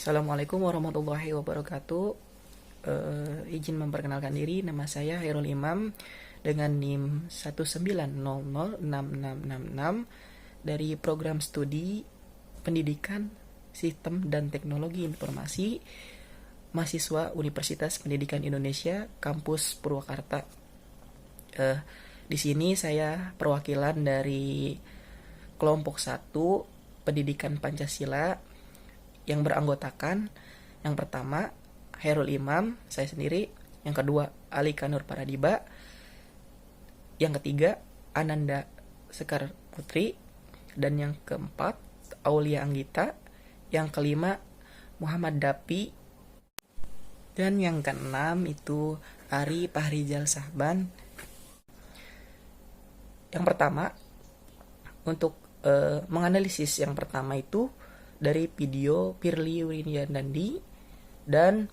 Assalamualaikum warahmatullahi wabarakatuh. Izin memperkenalkan diri, nama saya Hairul Imam dengan NIM 190066666 dari program studi Pendidikan Sistem dan Teknologi Informasi mahasiswa Universitas Pendidikan Indonesia Kampus Purwakarta. Di sini saya perwakilan dari kelompok 1 Pendidikan Pancasila yang beranggotakan yang pertama Hairul Imam, saya sendiri, yang kedua Alika Nur Paradiba, yang ketiga Ananda Sekar Putri, dan yang keempat Aulia Anggita, yang kelima Muhammad Dapi, dan yang keenam itu Ari Pahrizal Sahban. Yang pertama, untuk menganalisis yang pertama itu dari video Pirly Wiryandandi, dan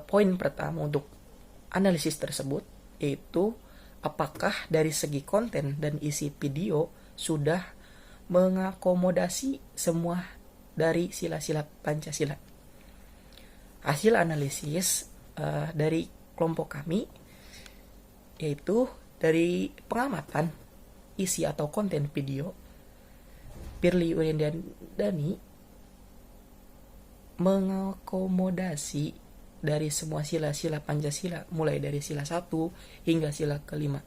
poin pertama untuk analisis tersebut yaitu apakah dari segi konten dan isi video sudah mengakomodasi semua dari sila-sila Pancasila. Hasil analisis dari kelompok kami yaitu dari pengamatan isi atau konten video Pirly Wiryandani mengakomodasi dari semua sila-sila Pancasila mulai dari sila 1 hingga sila kelima,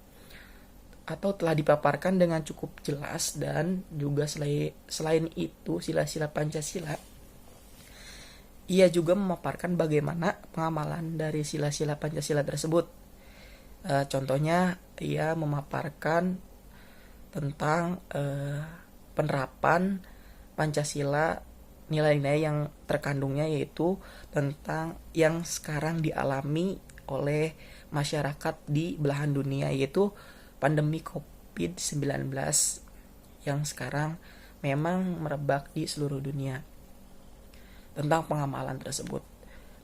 atau telah dipaparkan dengan cukup jelas. Dan juga selain itu sila-sila Pancasila, ia juga memaparkan bagaimana pengamalan dari sila-sila Pancasila tersebut. Contohnya ia memaparkan tentang penerapan Pancasila, nilai-nilai yang terkandungnya yaitu tentang yang sekarang dialami oleh masyarakat di belahan dunia, yaitu pandemi COVID-19 yang sekarang memang merebak di seluruh dunia, tentang pengamalan tersebut.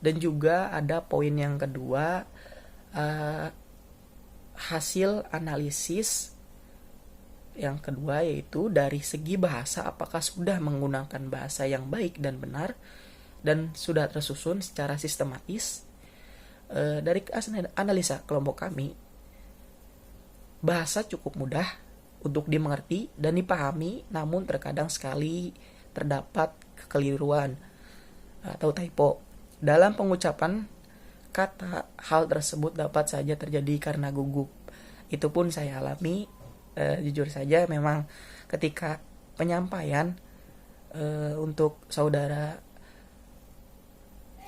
Dan juga ada poin yang kedua, hasil analisis yang kedua yaitu dari segi bahasa, apakah sudah menggunakan bahasa yang baik dan benar dan sudah tersusun secara sistematis. Dari analisa kelompok kami, bahasa cukup mudah untuk dimengerti dan dipahami, namun terkadang sekali terdapat kekeliruan atau typo dalam pengucapan kata. Hal tersebut dapat saja terjadi karena gugup. Itu pun saya alami. Jujur saja memang ketika penyampaian untuk saudara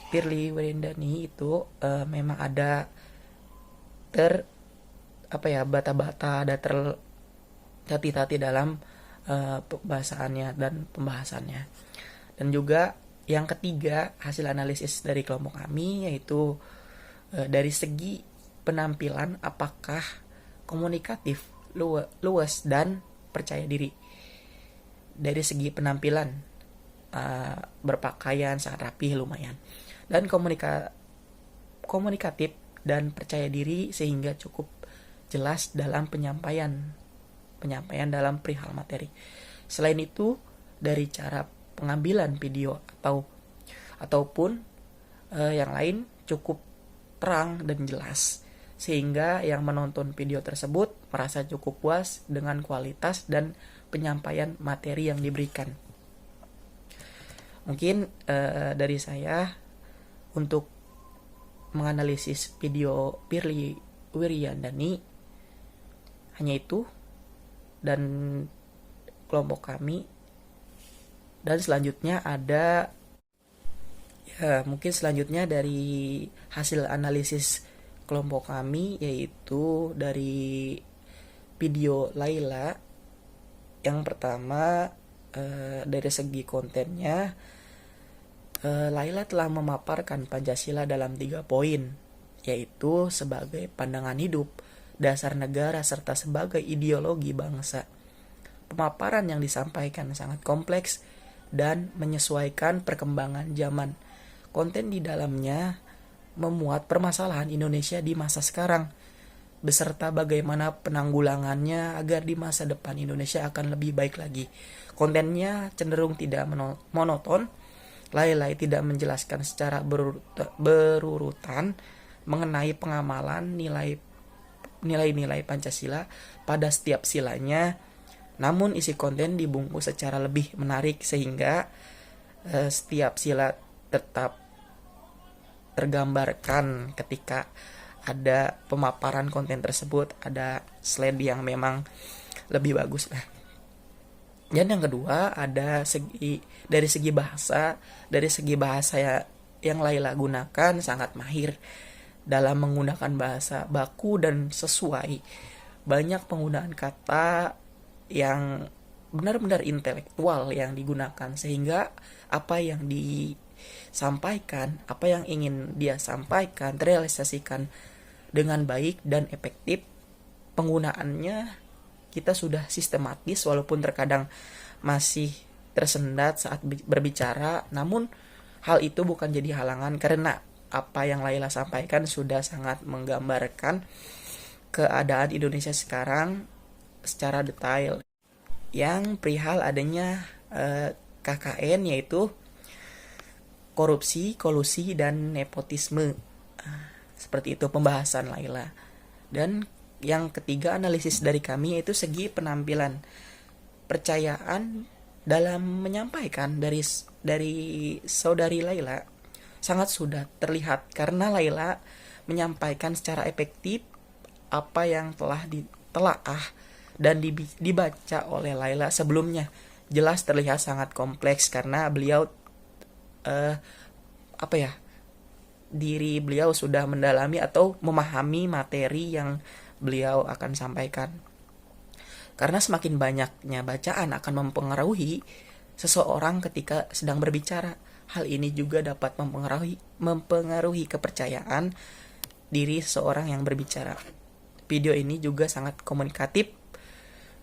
Pirly Wiryandani itu memang ada bata-bata, ada tertati-tati dalam bahasannya dan pembahasannya. Dan juga yang ketiga, hasil analisis dari kelompok kami yaitu dari segi penampilan, apakah komunikatif, luas dan percaya diri. Dari segi penampilan, berpakaian sangat rapih lumayan, dan komunikatif dan percaya diri sehingga cukup jelas dalam penyampaian dalam perihal materi. Selain itu, dari cara pengambilan video ataupun yang lain cukup terang dan jelas, sehingga yang menonton video tersebut merasa cukup puas dengan kualitas dan penyampaian materi yang diberikan. Mungkin dari saya untuk menganalisis video Pirly Wiryandani hanya itu, dan kelompok kami. Dan selanjutnya ada mungkin selanjutnya dari hasil analisis kelompok kami yaitu dari video Laila. Yang pertama, dari segi kontennya, Laila telah memaparkan Pancasila dalam 3 poin, yaitu sebagai pandangan hidup, dasar negara, serta sebagai ideologi bangsa. Pemaparan yang disampaikan sangat kompleks dan menyesuaikan perkembangan zaman. Konten di dalamnya memuat permasalahan Indonesia di masa sekarang, beserta bagaimana penanggulangannya agar di masa depan Indonesia akan lebih baik lagi. Kontennya cenderung tidak monoton, Lailai tidak menjelaskan secara berurutan mengenai pengamalan nilai-nilai Pancasila pada setiap silanya, namun isi konten dibungkus secara lebih menarik sehingga setiap sila tetap tergambarkan ketika ada pemaparan konten tersebut, ada slide yang memang lebih bagus lah. Dan yang kedua ada dari segi bahasa ya, yang Laila gunakan sangat mahir dalam menggunakan bahasa baku dan sesuai. Banyak penggunaan kata yang benar-benar intelektual yang digunakan sehingga apa yang disampaikan, apa yang ingin dia sampaikan terrealisasikan dengan baik dan efektif. Penggunaannya kita sudah sistematis walaupun terkadang masih tersendat saat berbicara, namun hal itu bukan jadi halangan karena apa yang Laila sampaikan sudah sangat menggambarkan keadaan Indonesia sekarang secara detail. Yang perihal adanya KKN yaitu korupsi, kolusi, dan nepotisme. Seperti itu pembahasan Laila. Dan yang ketiga analisis dari kami yaitu segi penampilan. Percayaan dalam menyampaikan dari saudari Laila sangat sudah terlihat karena Laila menyampaikan secara efektif apa yang telah ditelaah dan dibaca oleh Laila sebelumnya. Jelas terlihat sangat kompleks karena beliau diri beliau sudah mendalami atau memahami materi yang beliau akan sampaikan. Karena semakin banyaknya bacaan akan mempengaruhi seseorang ketika sedang berbicara. Hal ini juga dapat mempengaruhi kepercayaan diri seseorang yang berbicara. Video ini juga sangat komunikatif,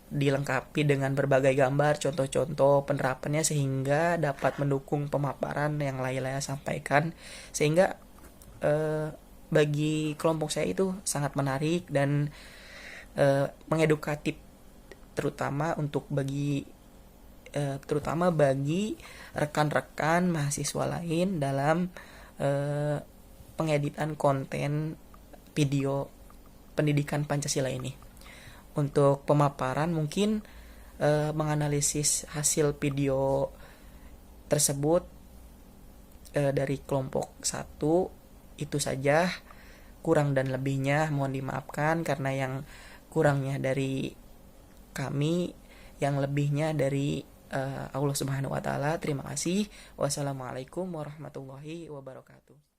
dilengkapi dengan berbagai gambar, contoh-contoh penerapannya sehingga dapat mendukung pemaparan yang Laila sampaikan. Sehingga bagi kelompok saya itu sangat menarik dan mengedukatif, terutama bagi rekan-rekan mahasiswa lain dalam pengeditan konten video pendidikan Pancasila ini. Untuk pemaparan mungkin menganalisis hasil video tersebut dari kelompok 1 itu saja. Kurang dan lebihnya mohon dimaafkan karena yang kurangnya dari kami, yang lebihnya dari Allah Subhanahu wa taala. Terima kasih. Wassalamualaikum warahmatullahi wabarakatuh.